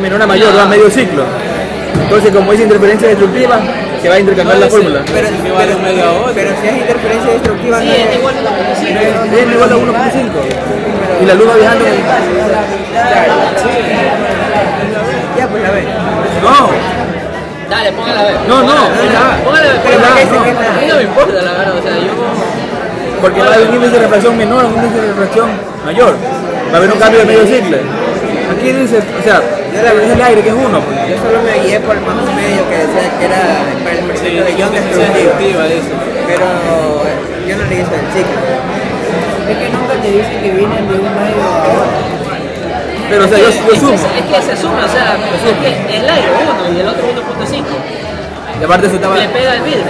menor a mayor, va a medio ciclo. Entonces, como es interferencia destructiva, se va a intercambiar la fórmula. Pero si es interferencia destructiva, sí, no es igual a 1.5. Es igual a 1.5. Y la luz va viajando. Ya, pues la ve. No. Dale, póngala a ver. No, es la A. Póngala a ver, pero Es la A, a mí no me importa, la verdad, o sea, yo... Porque va a haber un índice de refracción menor, un índice de refracción mayor. Va a haber un cambio de medio ciclo. Aquí dice, o sea, es el aire que es 1. Pues. Yo solo me guié por el más medio que decía que era para el porcentaje de ion destructiva. Pero yo no le hice el ciclo. Es que nunca te dicen que vienen de un medio a otro. Pero o sea, yo sumo. Es que se suma, o sea, es que el aire 1 y el otro 1.5. Y aparte eso estaba... Le pega el vidrio.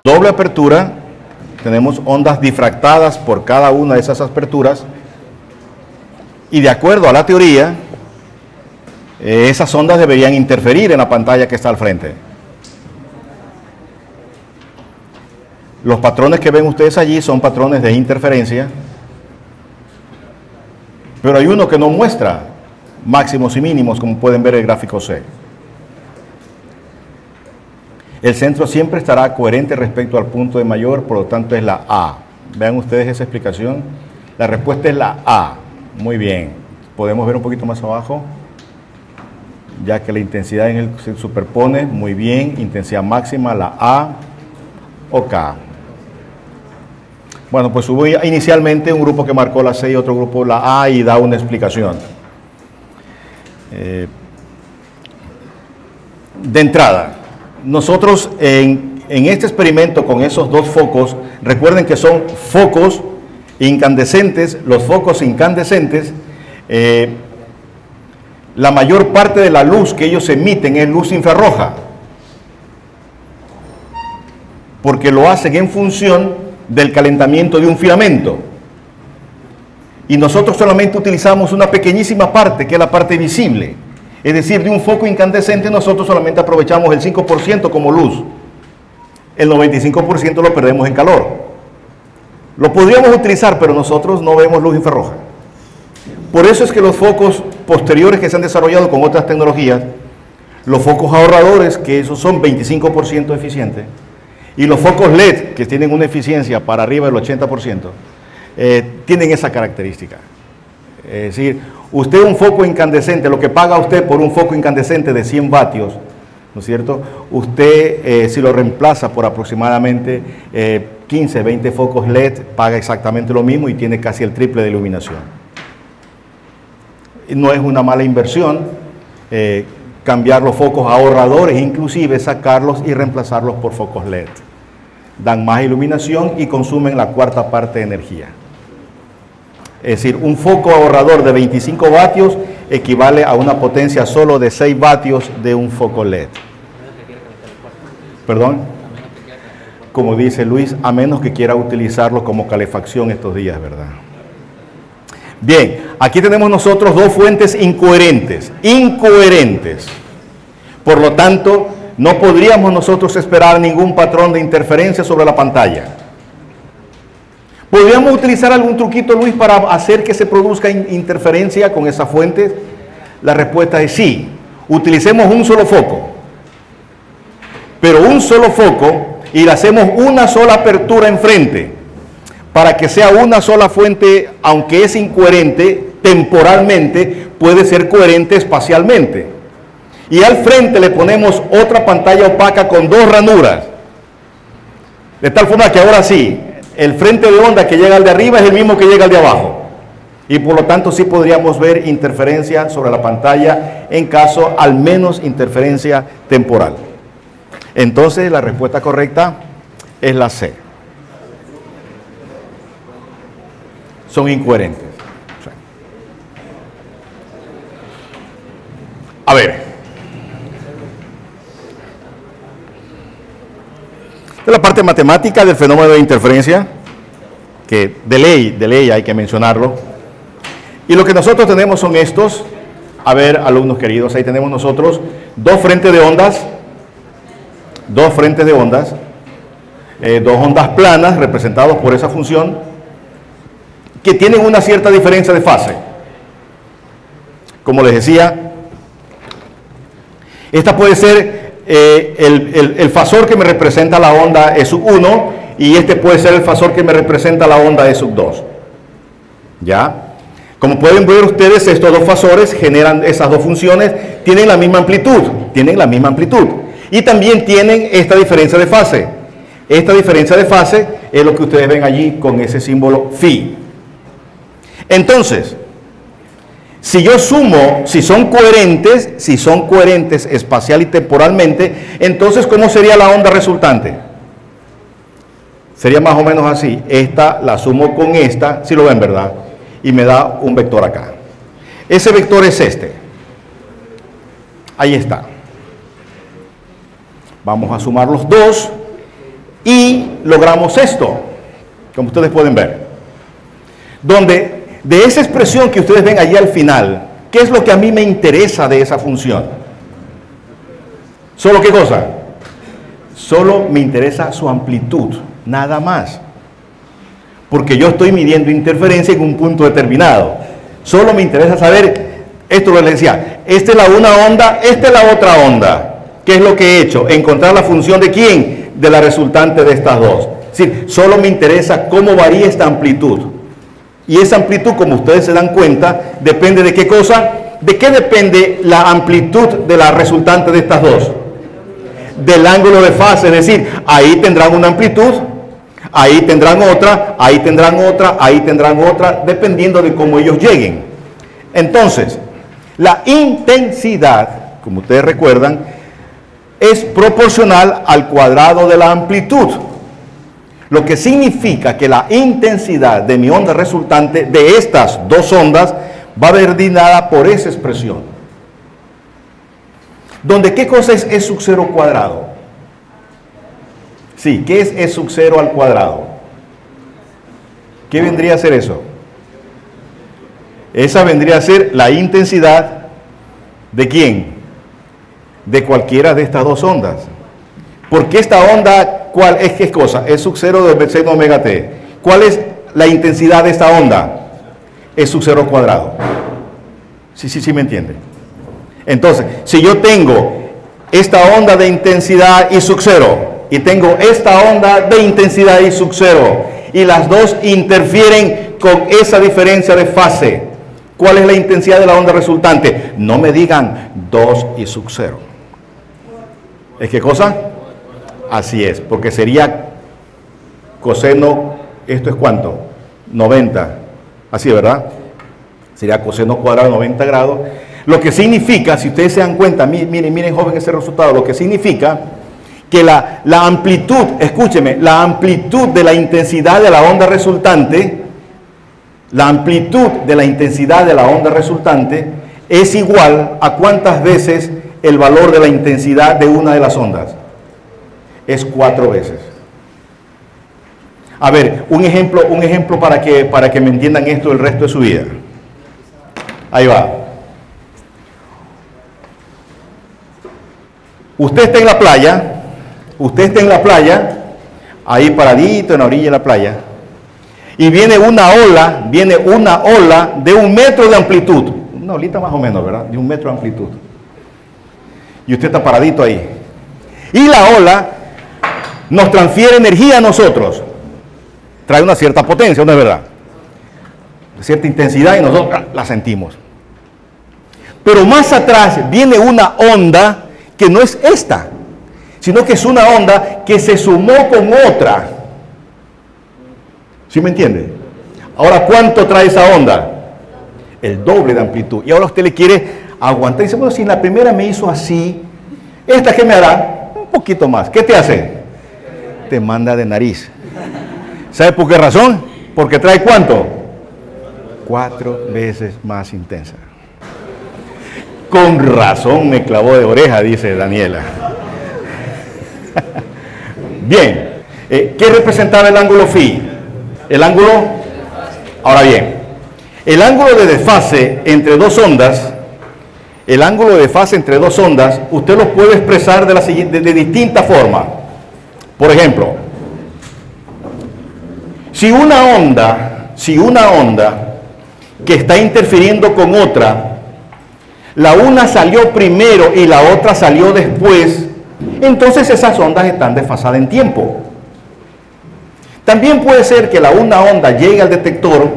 Doble apertura, tenemos ondas difractadas por cada una de esas aperturas y de acuerdo a la teoría, esas ondas deberían interferir en la pantalla que está al frente. Los patrones que ven ustedes allí son patrones de interferencia, pero hay uno que no muestra máximos y mínimos, como pueden ver en el gráfico C. El centro siempre estará coherente respecto al punto de mayor, por lo tanto es la A. Vean ustedes esa explicación. La respuesta es la A. Muy bien. Podemos ver un poquito más abajo, ya que la intensidad se superpone. Muy bien. Intensidad máxima, la A o K. Bueno, pues hubo inicialmente un grupo que marcó la C y otro grupo la A y da una explicación. De entrada, nosotros en este experimento con esos dos focos, recuerden que son focos incandescentes. Los focos incandescentes, la mayor parte de la luz que ellos emiten es luz infrarroja, porque lo hacen en función del calentamiento de un filamento. Y nosotros solamente utilizamos una pequeñísima parte, que es la parte visible. Es decir, de un foco incandescente nosotros solamente aprovechamos el 5% como luz. El 95% lo perdemos en calor. Lo podríamos utilizar, pero nosotros no vemos luz infrarroja. Por eso es que los focos posteriores que se han desarrollado con otras tecnologías, los focos ahorradores, que esos son 25% eficientes, y los focos LED, que tienen una eficiencia para arriba del 80%, tienen esa característica. Es decir, usted un foco incandescente, lo que paga usted por un foco incandescente de 100 vatios, ¿no es cierto? Usted, si lo reemplaza por aproximadamente 15, 20 focos LED, paga exactamente lo mismo y tiene casi el triple de iluminación. No es una mala inversión cambiar los focos ahorradores, inclusive sacarlos y reemplazarlos por focos LED. Dan más iluminación y consumen la cuarta parte de energía. Es decir, un foco ahorrador de 25 vatios equivale a una potencia solo de 6 vatios de un foco LED. ¿Perdón? Como dice Luis, a menos que quiera utilizarlo como calefacción estos días, ¿verdad? Bien, aquí tenemos nosotros dos fuentes incoherentes. Por lo tanto, no podríamos nosotros esperar ningún patrón de interferencia sobre la pantalla. ¿Podríamos utilizar algún truquito, Luis, para hacer que se produzca interferencia con esa fuente? La respuesta es sí. Utilicemos un solo foco. Pero un solo foco y le hacemos una sola apertura enfrente para que sea una sola fuente, aunque es incoherente temporalmente, puede ser coherente espacialmente. Y al frente le ponemos otra pantalla opaca con dos ranuras. De tal forma que ahora sí, el frente de onda que llega al de arriba es el mismo que llega al de abajo. Y por lo tanto sí podríamos ver interferencia sobre la pantalla en caso al menos interferencia temporal. Entonces la respuesta correcta es la C. Son incoherentes. A ver. Esta es la parte matemática del fenómeno de interferencia, que de ley hay que mencionarlo. Y lo que nosotros tenemos son estos. A ver, alumnos queridos, ahí tenemos nosotros dos frentes de ondas, dos ondas planas representados por esa función, que tienen una cierta diferencia de fase. Como les decía, Esta puede ser el fasor que me representa la onda E sub 1 y este puede ser el fasor que me representa la onda E sub 2. ¿Ya? Como pueden ver ustedes, estos dos fasores generan esas dos funciones, tienen la misma amplitud, y también tienen esta diferencia de fase. Esta diferencia de fase es lo que ustedes ven allí con ese símbolo phi. Entonces, si yo sumo, si son coherentes espacial y temporalmente, entonces ¿cómo sería la onda resultante? Sería más o menos así. Esta la sumo con esta, si lo ven, ¿verdad? Y me da un vector acá. Ese vector es este. Ahí está. Vamos a sumar los dos y logramos esto, como ustedes pueden ver. Donde de esa expresión que ustedes ven allí al final, ¿qué es lo que a mí me interesa de esa función? ¿Solo qué cosa? Solo me interesa su amplitud, nada más. Porque yo estoy midiendo interferencia en un punto determinado. Solo me interesa saber, esto lo les decía, esta es la una onda, esta es la otra onda. ¿Qué es lo que he hecho? Encontrar la función de quién, de la resultante de estas dos. Es decir, solo me interesa cómo varía esta amplitud. Y esa amplitud, como ustedes se dan cuenta, depende de qué cosa. ¿De qué depende la amplitud de la resultante de estas dos? Del ángulo de fase, es decir, ahí tendrán una amplitud, ahí tendrán otra, ahí tendrán otra, ahí tendrán otra, dependiendo de cómo ellos lleguen. Entonces, la intensidad, como ustedes recuerdan, es proporcional al cuadrado de la amplitud. Lo que significa que la intensidad de mi onda resultante de estas dos ondas va a ver dada por esa expresión. Donde ¿qué cosa es E sub 0 cuadrado? Sí, ¿qué es E sub 0 al cuadrado? ¿Qué vendría a ser eso? Esa vendría a ser la intensidad ¿de quién? De cualquiera de estas dos ondas. Porque esta onda, ¿cuál es qué cosa? E sub 0 de seno omega t. ¿Cuál es la intensidad de esta onda? E sub 0 cuadrado. Sí, me entiende. Entonces, si yo tengo esta onda de intensidad I sub 0 y tengo esta onda de intensidad I sub 0 y las dos interfieren con esa diferencia de fase, ¿cuál es la intensidad de la onda resultante? No me digan 2 I sub 0. ¿Es qué cosa? Así es, porque sería coseno, ¿esto es cuánto? 90, así, ¿verdad? Sería coseno cuadrado de 90 grados. Lo que significa, si ustedes se dan cuenta, miren joven ese resultado, lo que significa que la amplitud, escúcheme, la amplitud de la intensidad de la onda resultante, la amplitud de la intensidad de la onda resultante es igual a cuántas veces el valor de la intensidad de una de las ondas. Es 4 veces. A ver, un ejemplo para que me entiendan esto el resto de su vida. Ahí va. Usted está en la playa, ahí paradito en la orilla de la playa, y viene una ola de 1 metro de amplitud, una olita más o menos, ¿verdad? De 1 metro de amplitud. Y usted está paradito ahí. Y la ola nos transfiere energía a nosotros. Trae una cierta potencia, ¿no es verdad? Cierta intensidad y nosotros la sentimos. Pero más atrás viene una onda que no es esta, sino que es una onda que se sumó con otra. ¿Sí me entiende? Ahora, ¿cuánto trae esa onda? El doble de amplitud. Y ahora usted le quiere aguantar. Y dice, bueno, si la primera me hizo así, ¿esta qué me hará? Un poquito más. ¿Qué te hace? Te manda de nariz. ¿Sabe por qué razón? Porque trae ¿cuánto? 4 veces más intensa. Con razón me clavó de oreja, dice Daniela. Bien, ¿qué representaba el ángulo phi? El ángulo, ahora bien, el ángulo de desfase entre dos ondas, usted lo puede expresar de distinta forma. Por ejemplo, si una onda que está interfiriendo con otra, la una salió primero y la otra salió después, entonces esas ondas están desfasadas en tiempo. También puede ser que una onda llegue al detector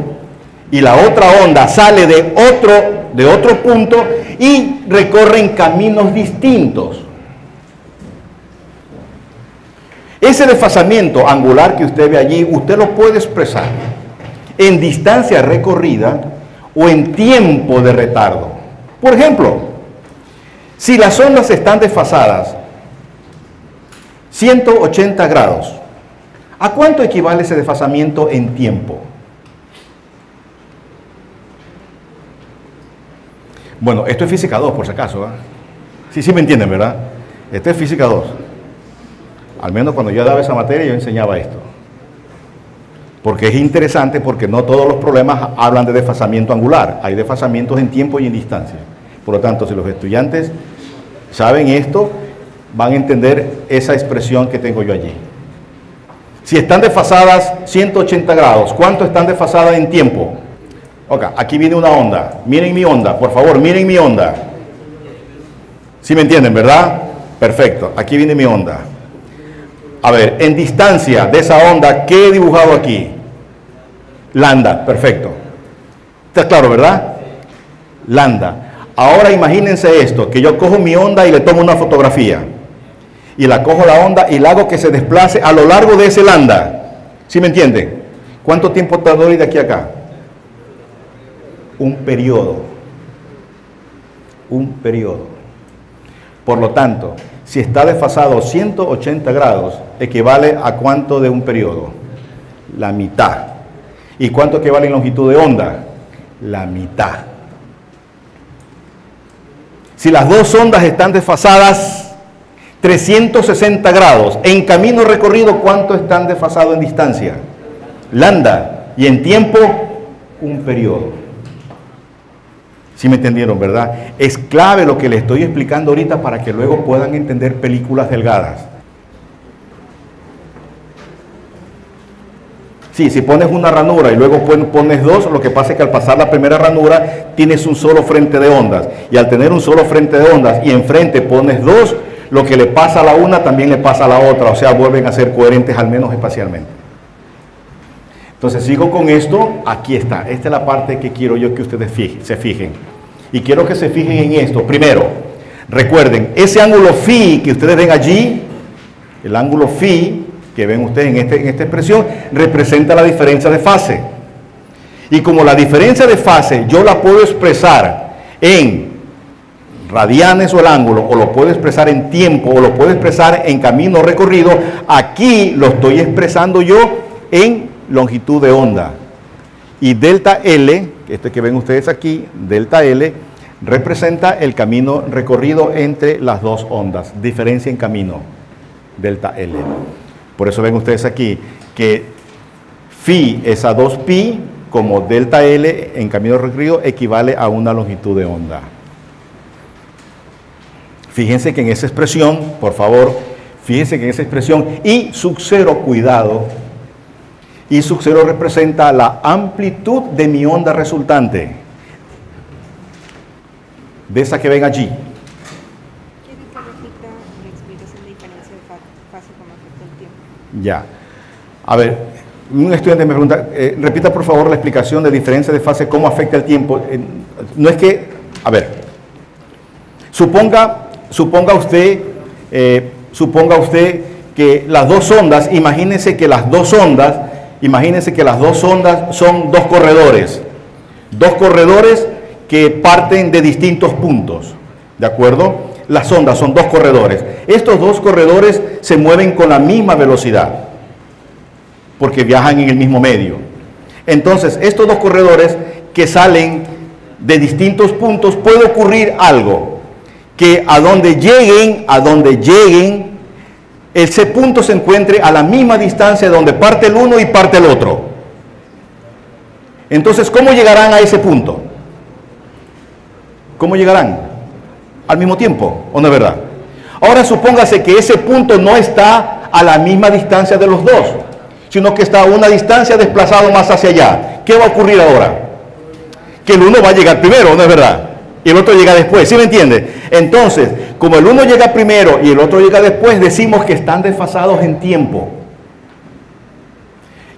y la otra onda sale de otro punto y recorren caminos distintos. Ese desfasamiento angular que usted ve allí, usted lo puede expresar en distancia recorrida o en tiempo de retardo. Por ejemplo, si las ondas están desfasadas 180 grados, ¿a cuánto equivale ese desfasamiento en tiempo? Bueno, esto es física 2 por si acaso, ¿eh? Sí me entienden, ¿verdad? Esto es física 2. Al menos cuando yo daba esa materia yo enseñaba esto. Porque es interesante, porque no todos los problemas hablan de desfasamiento angular. Hay desfasamientos en tiempo y en distancia. Por lo tanto, si los estudiantes saben esto, van a entender esa expresión que tengo yo allí. Si están desfasadas 180 grados, ¿cuánto están desfasadas en tiempo? Ok, aquí viene una onda. Miren mi onda, por favor, miren mi onda. ¿Sí me entienden, verdad? Perfecto, aquí viene mi onda. A ver, en distancia de esa onda, ¿qué he dibujado aquí? Lambda, perfecto. ¿Está claro, verdad? Lambda. Ahora imagínense esto, que yo cojo mi onda y le tomo una fotografía. Y la cojo la onda y la hago que se desplace a lo largo de ese lambda. ¿Sí me entienden? ¿Cuánto tiempo tardó de aquí a acá? Un periodo. Un periodo. Por lo tanto, si está desfasado 180 grados, equivale a ¿cuánto de un periodo? La mitad. ¿Y cuánto equivale en longitud de onda? La mitad. Si las dos ondas están desfasadas 360 grados, en camino recorrido, ¿cuánto están desfasados en distancia? Lambda. Y en tiempo, un periodo. ¿Sí me entendieron, verdad? Es clave lo que les estoy explicando ahorita para que luego puedan entender películas delgadas. Sí, si pones una ranura y luego pones dos, lo que pasa es que al pasar la primera ranura tienes un solo frente de ondas. Y al tener un solo frente de ondas y enfrente pones dos, lo que le pasa a la una también le pasa a la otra. O sea, vuelven a ser coherentes al menos espacialmente. Entonces sigo con esto, aquí está. Esta es la parte que quiero yo que ustedes se fijen. Y quiero que se fijen en esto. Primero, recuerden, ese ángulo phi que ustedes ven allí, el ángulo phi que ven ustedes en esta expresión, representa la diferencia de fase. Y como la diferencia de fase yo la puedo expresar en radianes o el ángulo, o lo puedo expresar en tiempo, o lo puedo expresar en camino recorrido, aquí lo estoy expresando yo en longitud de onda. Y delta L, este que ven ustedes aquí, delta L, representa el camino recorrido entre las dos ondas, diferencia en camino, delta L. Por eso ven ustedes aquí que phi es a 2pi, como delta L en camino recorrido equivale a una longitud de onda. Fíjense que en esa expresión, por favor, fíjense que en esa expresión I sub 0, cuidado, I sub 0 representa la amplitud de mi onda resultante, de esa que ven allí. ¿Quiere que repita la explicación de diferencia de fase como afecta el tiempo? Ya. A ver, un estudiante me pregunta, repita por favor la explicación de diferencia de fase, cómo afecta el tiempo. No es que, a ver, suponga usted que las dos ondas, imagínense que las dos ondas son dos corredores que parten de distintos puntos, ¿de acuerdo? Las ondas son dos corredores. Estos dos corredores se mueven con la misma velocidad, porque viajan en el mismo medio. Entonces, estos dos corredores que salen de distintos puntos, puede ocurrir algo, que a donde lleguen, ese punto se encuentre a la misma distancia donde parte el uno y parte el otro. Entonces, ¿cómo llegarán a ese punto? ¿Cómo llegarán? Al mismo tiempo, ¿o no es verdad? Ahora supóngase que ese punto no está a la misma distancia de los dos, sino que está a una distancia desplazado más hacia allá. ¿Qué va a ocurrir ahora? Que el uno va a llegar primero, ¿no es verdad? y el otro llega después, ¿sí me entiende? Entonces, como el uno llega primero y el otro llega después, decimos que están desfasados en tiempo.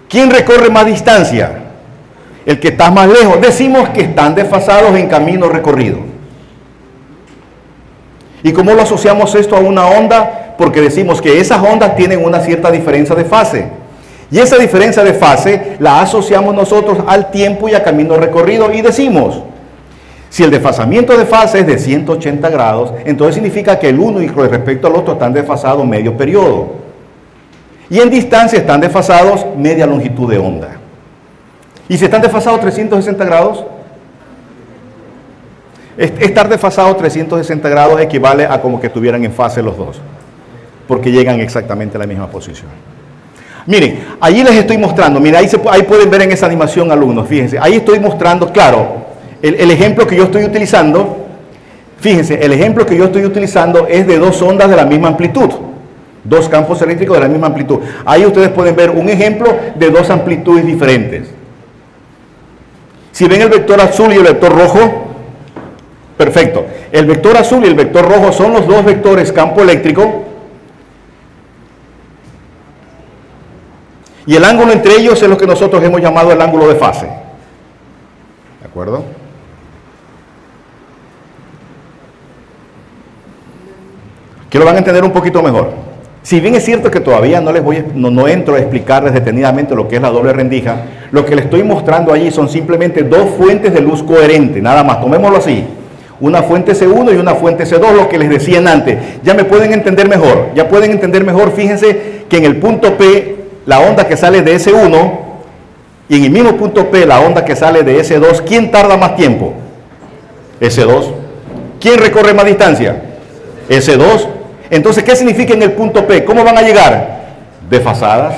¿Quién recorre más distancia? El que está más lejos. Decimos que están desfasados en camino recorrido. ¿Y cómo lo asociamos esto a una onda? Porque decimos que esas ondas tienen una cierta diferencia de fase. Y esa diferencia de fase la asociamos nosotros al tiempo y a camino recorrido y decimos, si el desfasamiento de fase es de 180 grados, entonces significa que el uno y con respecto al otro están desfasados medio periodo. Y en distancia están desfasados media longitud de onda. ¿Y si están desfasados 360 grados? Estar desfasado 360 grados equivale a como que estuvieran en fase los dos, porque llegan exactamente a la misma posición. Miren, allí les estoy mostrando, miren, ahí pueden ver en esa animación, alumnos, fíjense, ahí estoy mostrando, claro, el ejemplo que yo estoy utilizando, fíjense, el ejemplo que yo estoy utilizando es de dos ondas de la misma amplitud, dos campos eléctricos de la misma amplitud. Ahí ustedes pueden ver un ejemplo de dos amplitudes diferentes. Si ven el vector azul y el vector rojo, perfecto. El vector azul y el vector rojo son los dos vectores campo eléctrico. Y el ángulo entre ellos es lo que nosotros hemos llamado el ángulo de fase. ¿De acuerdo? Que lo van a entender un poquito mejor. Si bien es cierto que todavía no entro a explicarles detenidamente lo que es la doble rendija, lo que les estoy mostrando allí son simplemente dos fuentes de luz coherente, nada más, tomémoslo así. Una fuente C1 y una fuente C2, lo que les decían antes. Ya me pueden entender mejor, fíjense que en el punto P, la onda que sale de S1, y en el mismo punto P, la onda que sale de S2, ¿quién tarda más tiempo? S2. ¿Quién recorre más distancia? S2. Entonces, ¿qué significa en el punto P? ¿Cómo van a llegar? Desfasadas.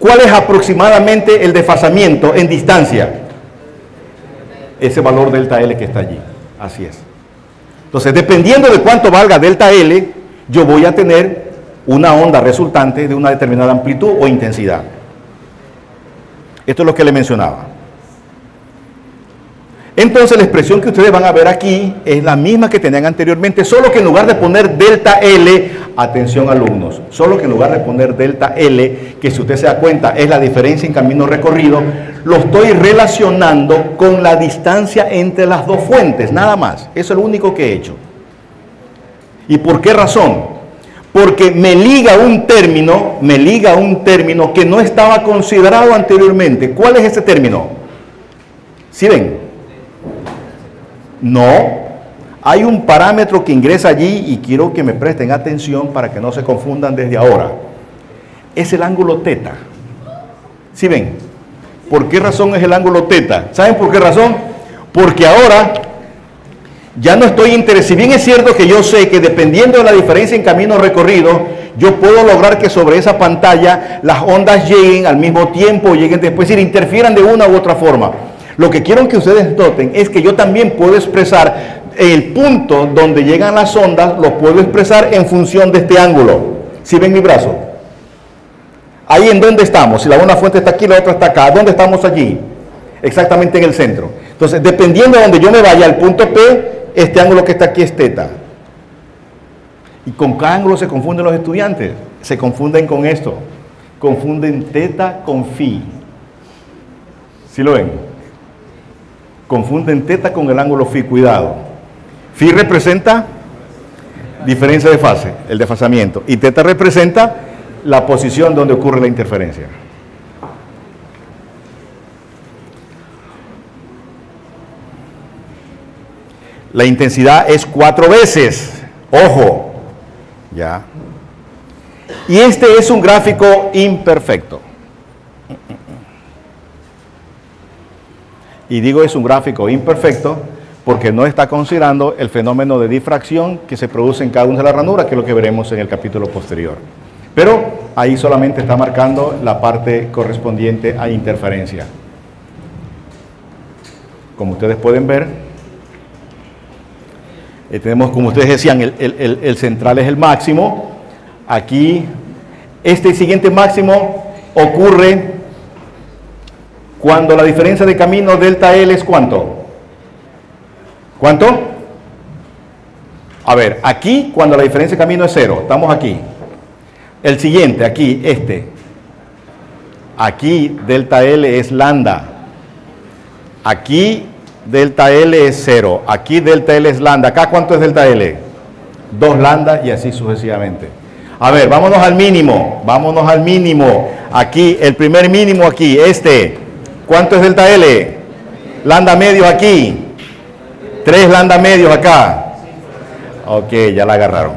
¿Cuál es aproximadamente el desfasamiento en distancia? Ese valor delta L que está allí. Así es. Entonces, dependiendo de cuánto valga delta L, yo voy a tener una onda resultante de una determinada amplitud o intensidad. Esto es lo que le mencionaba. Entonces la expresión que ustedes van a ver aquí es la misma que tenían anteriormente, solo que en lugar de poner delta L, atención alumnos, solo que en lugar de poner delta L, que si usted se da cuenta es la diferencia en camino recorrido, lo estoy relacionando con la distancia entre las dos fuentes, nada más. Eso es lo único que he hecho. ¿Y por qué razón? Porque me liga un término que no estaba considerado anteriormente. ¿Cuál es ese término? ¿Sí ven? No, hay un parámetro que ingresa allí y quiero que me presten atención para que no se confundan desde ahora. Es el ángulo teta. ¿Sí ven? ¿Por qué razón es el ángulo teta? ¿Saben por qué razón? Porque ahora ya no estoy interesado. Si bien es cierto que yo sé que dependiendo de la diferencia en camino recorrido, yo puedo lograr que sobre esa pantalla las ondas lleguen al mismo tiempo, lleguen después, y interfieran de una u otra forma. Lo que quiero que ustedes noten es que yo también puedo expresar el punto donde llegan las ondas, lo puedo expresar en función de este ángulo. ¿Sí ven mi brazo? Ahí en donde estamos, si la una fuente está aquí, la otra está acá, ¿dónde estamos allí? Exactamente en el centro. Entonces, dependiendo de donde yo me vaya, al punto P, este ángulo que está aquí es teta. Y con cada ángulo se confunden los estudiantes, se confunden con esto, confunden teta con phi. ¿Sí lo ven? Confunden teta con el ángulo phi, cuidado. Phi representa diferencia de fase, el desfasamiento, y teta representa la posición donde ocurre la interferencia. La intensidad es 4 veces, ojo, ya. Y este es un gráfico imperfecto. Y digo es un gráfico imperfecto porque no está considerando el fenómeno de difracción que se produce en cada una de las ranuras, que es lo que veremos en el capítulo posterior. Pero ahí solamente está marcando la parte correspondiente a interferencia. Como ustedes pueden ver, tenemos, como ustedes decían, el central es el máximo. Aquí, este siguiente máximo ocurre cuando la diferencia de camino delta L es ¿cuánto? ¿Cuánto? A ver, aquí cuando la diferencia de camino es 0, estamos aquí. El siguiente, aquí, este. Aquí delta L es lambda. Aquí delta L es 0. Aquí delta L es lambda. ¿Acá cuánto es delta L? 2 lambda y así sucesivamente. A ver, vámonos al mínimo. Vámonos al mínimo. Aquí, el primer mínimo aquí, este. ¿Cuánto es delta L? Lambda medios aquí. 3 lambda medios acá. Ok, ya la agarraron.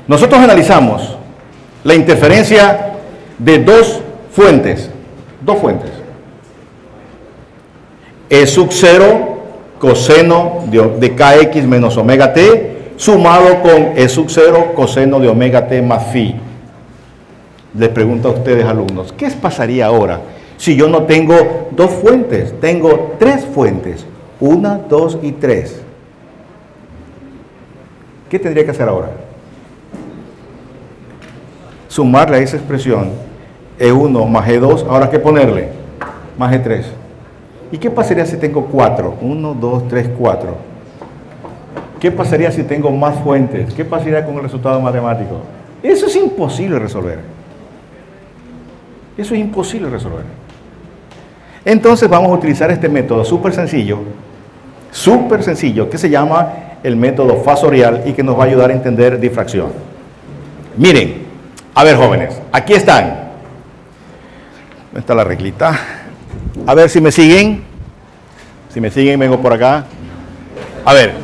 Nosotros analizamos la interferencia de dos fuentes. Dos fuentes. E sub 0 coseno de kx menos omega t sumado con E sub 0 coseno de omega t más phi. Les pregunto a ustedes, alumnos, ¿qué pasaría ahora si yo no tengo dos fuentes? Tengo tres fuentes. 1, 2 y 3. ¿Qué tendría que hacer ahora? Sumarle a esa expresión E1 más E2, ¿ahora qué ponerle? Más E3. ¿Y qué pasaría si tengo 4? 1, 2, 3, 4. ¿Qué pasaría si tengo más fuentes? ¿Qué pasaría con el resultado matemático? Eso es imposible resolver. Eso es imposible resolver. Entonces vamos a utilizar este método súper sencillo, que se llama el método fasorial y que nos va a ayudar a entender difracción. Miren, a ver jóvenes, aquí están. ¿Dónde está la reglita? A ver si me siguen. Si me siguen, vengo por acá. A ver,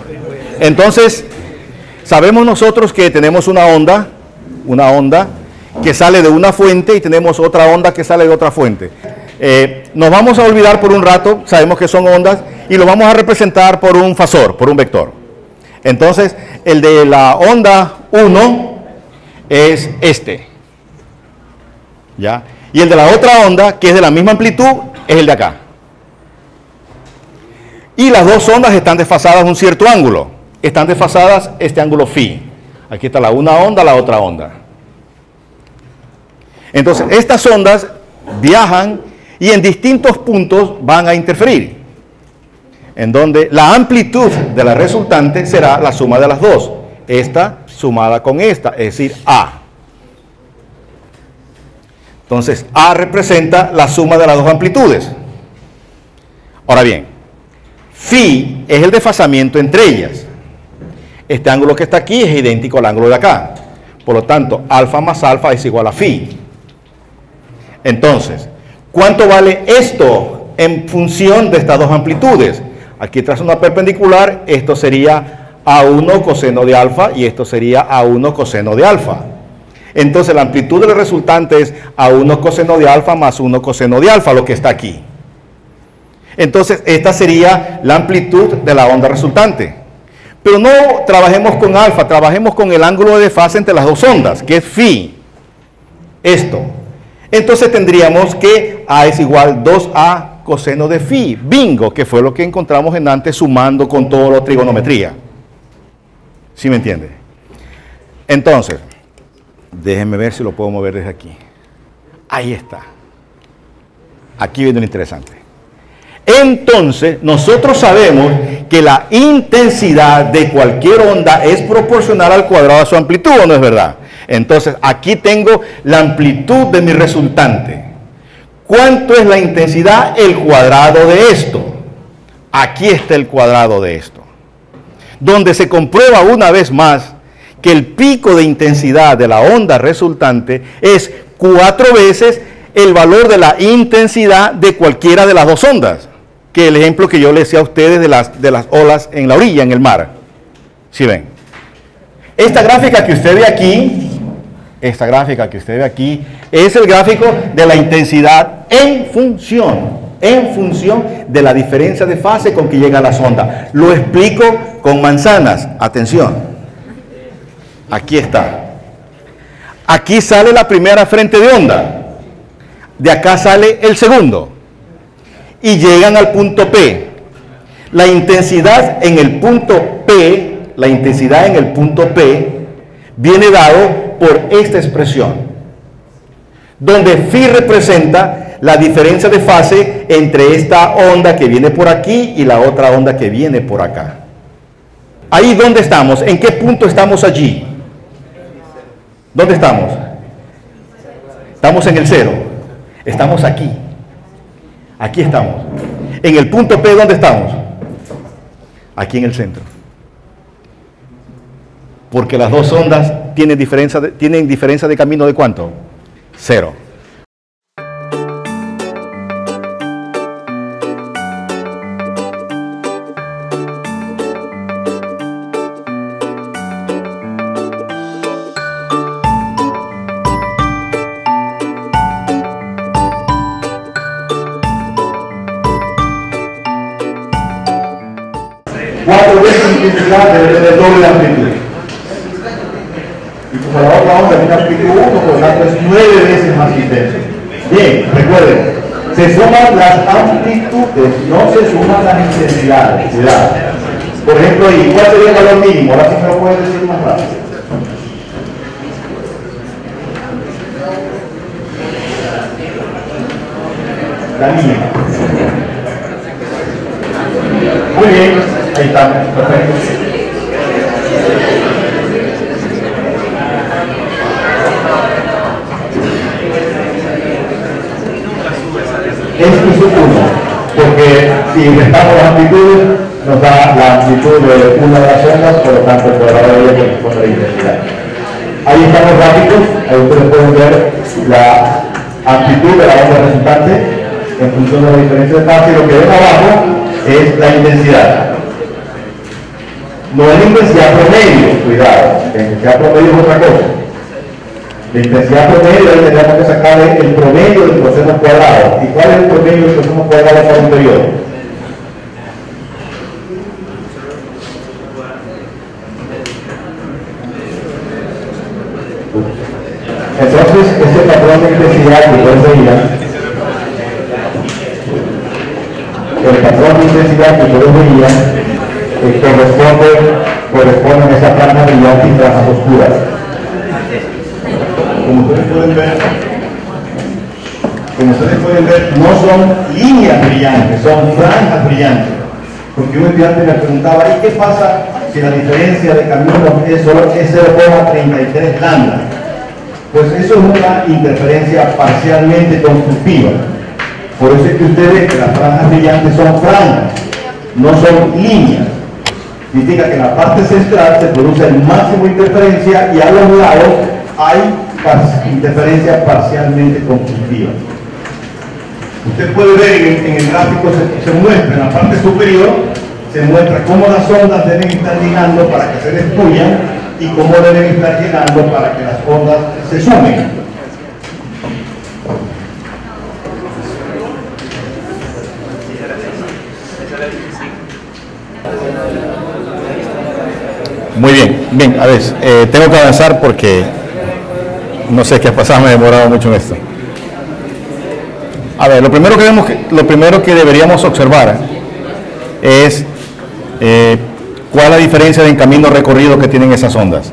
entonces, sabemos nosotros que tenemos una onda que sale de una fuente y tenemos otra onda que sale de otra fuente. Nos vamos a olvidar por un rato, sabemos que son ondas, y lo vamos a representar por un fasor, por un vector. Entonces, el de la onda 1 es este. ¿Ya? Y el de la otra onda, que es de la misma amplitud, es el de acá. Y las dos ondas están desfasadas un cierto ángulo. Están desfasadas este ángulo phi. Aquí está la una onda, la otra onda. Entonces, estas ondas viajan y en distintos puntos van a interferir, en donde la amplitud de la resultante será la suma de las dos, esta sumada con esta, es decir, A. Entonces, A representa la suma de las dos amplitudes. Ahora bien, phi es el desfasamiento entre ellas. Este ángulo que está aquí es idéntico al ángulo de acá. Por lo tanto, alfa más alfa es igual a phi. Entonces, ¿cuánto vale esto en función de estas dos amplitudes? Aquí trazo una perpendicular, esto sería A1 coseno de alfa y esto sería A1 coseno de alfa. Entonces la amplitud del resultante es A1 coseno de alfa más 1 coseno de alfa, lo que está aquí. Entonces esta sería la amplitud de la onda resultante. Pero no trabajemos con alfa, trabajemos con el ángulo de desfase entre las dos ondas, que es phi. Esto. Entonces tendríamos que A es igual 2A coseno de phi. Bingo, que fue lo que encontramos en antes sumando con toda la trigonometría. ¿Sí me entiende? Entonces, déjenme ver si lo puedo mover desde aquí. Ahí está. Aquí viene lo interesante. Entonces, nosotros sabemos que la intensidad de cualquier onda es proporcional al cuadrado de su amplitud, ¿o no es verdad? Entonces, aquí tengo la amplitud de mi resultante. ¿Cuánto es la intensidad? El cuadrado de esto. Aquí está el cuadrado de esto. Donde se comprueba una vez más que el pico de intensidad de la onda resultante es 4 veces el valor de la intensidad de cualquiera de las dos ondas. Que el ejemplo que yo les decía a ustedes de las olas en la orilla, en el mar. ¿Sí ven? Esta gráfica que usted ve aquí, es el gráfico de la intensidad en función de la diferencia de fase con que llegan las ondas. Lo explico con manzanas. Atención. Aquí está. Aquí sale la primera frente de onda. De acá sale el segundo. Y llegan al punto P. La intensidad en el punto P, viene dado por esta expresión, donde phi representa la diferencia de fase entre esta onda que viene por aquí y la otra onda que viene por acá. Ahí, ¿dónde estamos? ¿En qué punto estamos allí? ¿Dónde estamos? Estamos en el 0. Estamos aquí. Aquí estamos. En el punto P, ¿dónde estamos? Aquí en el centro. Porque las dos ondas tienen diferencia de camino de ¿cuánto? 0. Cuatro veces la intensidad debe tener doble la amplitud. Y como la otra onda tiene amplitud 1, por lo tanto es 9 veces más intenso. Bien, recuerden, se suman las amplitudes, no se suman las intensidades. Cuidado. Por ejemplo, ¿cuál sería el valor mínimo? Ahora sí me lo pueden decir más rápido. La mínima. Muy bien, ahí estamos, perfecto. Es sub 1, porque si restamos las amplitudes, nos da la amplitud de una de las ondas, por lo tanto el cuadrado de ella corresponde a la intensidad. Ahí están los gráficos, ahí ustedes pueden ver la amplitud de la onda resultante en función de la diferencia de fase, y lo que ven abajo es la intensidad. No es la intensidad promedio, cuidado, la intensidad promedio es otra cosa. La intensidad promedio ahí tendríamos que sacarle el promedio del proceso cuadrado. ¿Y cuál es el promedio del proceso cuadrado para un periodo? Entonces, este patrón de intensidad que ustedes veían, el patrón de intensidad que ustedes veían, corresponde a esa franja brillante y franjas oscuras. Como ustedes pueden ver, no son líneas brillantes, son franjas brillantes. Porque un estudiante me preguntaba, ¿y qué pasa si la diferencia de camino es 0,33 lambda? Pues eso es una interferencia parcialmente constructiva. Por eso es que usted ve que las franjas brillantes son franjas, no son líneas. Significa que en la parte central se produce el máximo de interferencia y a los lados hay interferencia parcialmente constructiva. Usted puede ver en el gráfico, se muestra en la parte superior, se muestra cómo las ondas deben estar llegando para que se destruyan y cómo deben estar llegando para que las ondas se sumen. Muy bien, bien, a ver, tengo que avanzar porque no sé qué ha pasado, me he demorado mucho en esto. A ver, lo primero que deberíamos observar es cuál es la diferencia en camino recorrido que tienen esas ondas.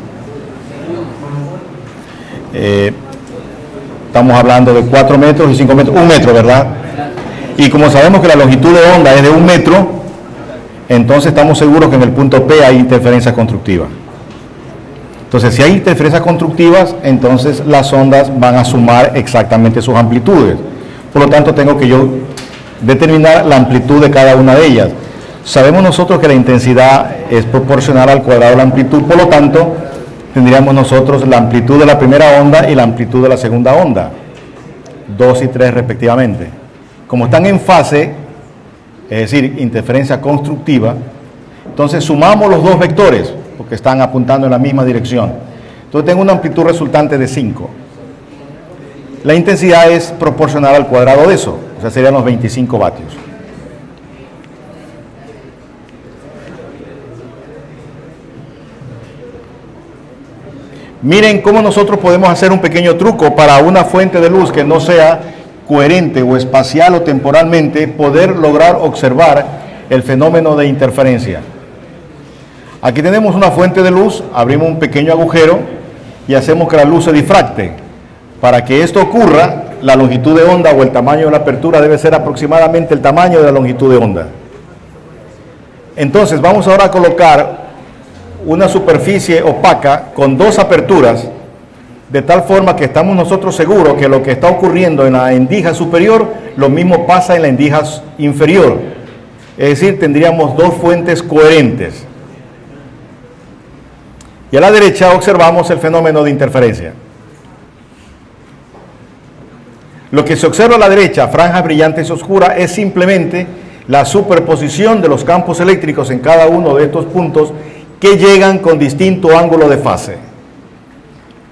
Estamos hablando de 4 metros y 5 metros, 1 metro, ¿verdad? Y como sabemos que la longitud de onda es de 1 metro, entonces estamos seguros que en el punto P hay interferencia constructiva. Entonces, si hay interferencias constructivas, entonces las ondas van a sumar exactamente sus amplitudes. Por lo tanto, tengo que yo determinar la amplitud de cada una de ellas. Sabemos nosotros que la intensidad es proporcional al cuadrado de la amplitud, por lo tanto, tendríamos nosotros la amplitud de la primera onda y la amplitud de la segunda onda, 2 y 3 respectivamente. Como están en fase, es decir, interferencia constructiva, entonces sumamos los dos vectores, porque están apuntando en la misma dirección. Entonces tengo una amplitud resultante de 5. La intensidad es proporcional al cuadrado de eso, o sea, serían los 25 vatios. Miren cómo nosotros podemos hacer un pequeño truco para una fuente de luz que no sea coherente o espacial o temporalmente, poder lograr observar el fenómeno de interferencia. Aquí tenemos una fuente de luz, abrimos un pequeño agujero y hacemos que la luz se difracte. Para que esto ocurra, la longitud de onda o el tamaño de la apertura debe ser aproximadamente el tamaño de la longitud de onda. Entonces vamos ahora a colocar una superficie opaca con dos aperturas, de tal forma que estamos nosotros seguros que lo que está ocurriendo en la endija superior, lo mismo pasa en la endija inferior. Es decir, tendríamos dos fuentes coherentes. Y a la derecha observamos el fenómeno de interferencia. Lo que se observa a la derecha, franjas brillantes y oscuras, es simplemente la superposición de los campos eléctricos en cada uno de estos puntos que llegan con distinto ángulo de fase.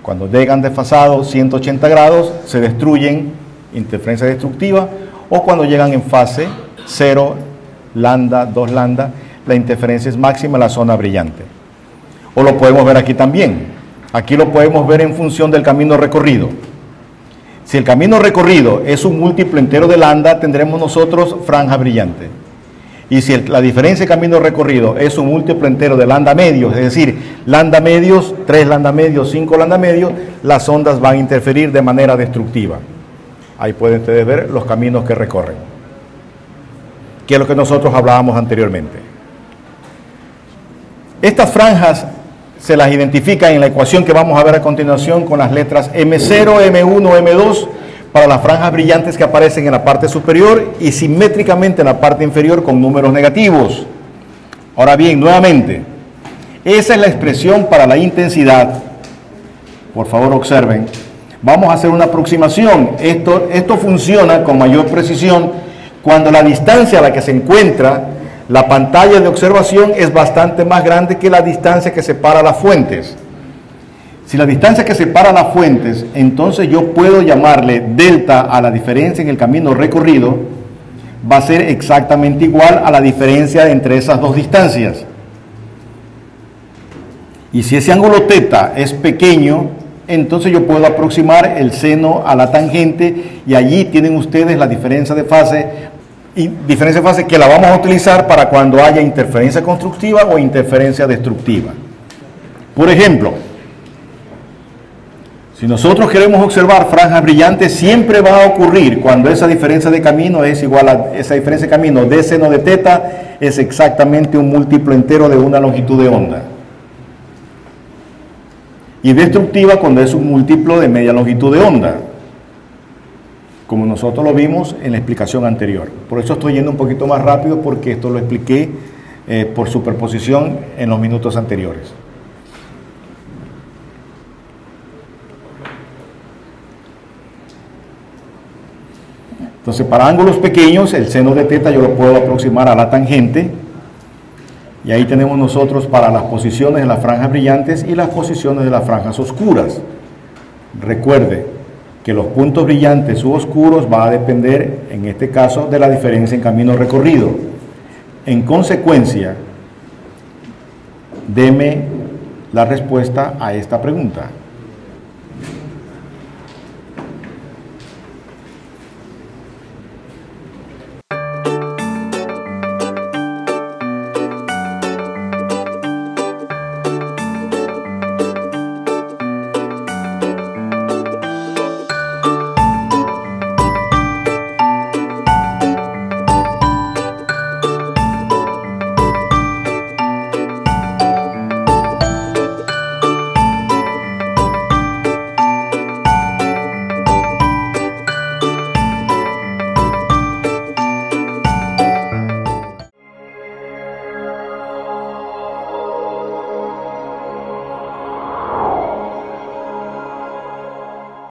Cuando llegan desfasados 180 grados, se destruyen, interferencia destructiva, o cuando llegan en fase 0, lambda, 2 lambda, la interferencia es máxima en la zona brillante. O lo podemos ver aquí también. Aquí lo podemos ver en función del camino recorrido. Si el camino recorrido es un múltiplo entero de lambda, tendremos nosotros franja brillante. Y si la diferencia de camino recorrido es un múltiplo entero de lambda medios, es decir, lambda medios, 3 lambda medios, 5 lambda medios, las ondas van a interferir de manera destructiva. Ahí pueden ustedes ver los caminos que recorren, que es lo que nosotros hablábamos anteriormente. Estas franjas se las identifica en la ecuación que vamos a ver a continuación con las letras M0, M1, M2 para las franjas brillantes que aparecen en la parte superior y simétricamente en la parte inferior con números negativos. Ahora bien, nuevamente, esa es la expresión para la intensidad. Por favor, observen. Vamos a hacer una aproximación. Esto funciona con mayor precisión cuando la distancia a la que se encuentra la pantalla de observación es bastante más grande que la distancia que separa las fuentes. Si la distancia que separa las fuentes, entonces yo puedo llamarle delta a la diferencia en el camino recorrido, va a ser exactamente igual a la diferencia entre esas dos distancias. Y si ese ángulo teta es pequeño, entonces yo puedo aproximar el seno a la tangente y allí tienen ustedes la diferencia de fase. Y diferencia de fase que la vamos a utilizar para cuando haya interferencia constructiva o interferencia destructiva. Por ejemplo, si nosotros queremos observar franjas brillantes, siempre va a ocurrir cuando esa diferencia de camino es igual a esa diferencia de camino de seno de teta es exactamente un múltiplo entero de una longitud de onda. Y destructiva cuando es un múltiplo de media longitud de onda, como nosotros lo vimos en la explicación anterior. Por eso estoy yendo un poquito más rápido, porque esto lo expliqué por superposición en los minutos anteriores. Entonces, para ángulos pequeños, el seno de teta yo lo puedo aproximar a la tangente, y ahí tenemos nosotros para las posiciones de las franjas brillantes y las posiciones de las franjas oscuras. Recuerde que los puntos brillantes u oscuros va a depender, en este caso, de la diferencia en camino recorrido. En consecuencia, deme la respuesta a esta pregunta.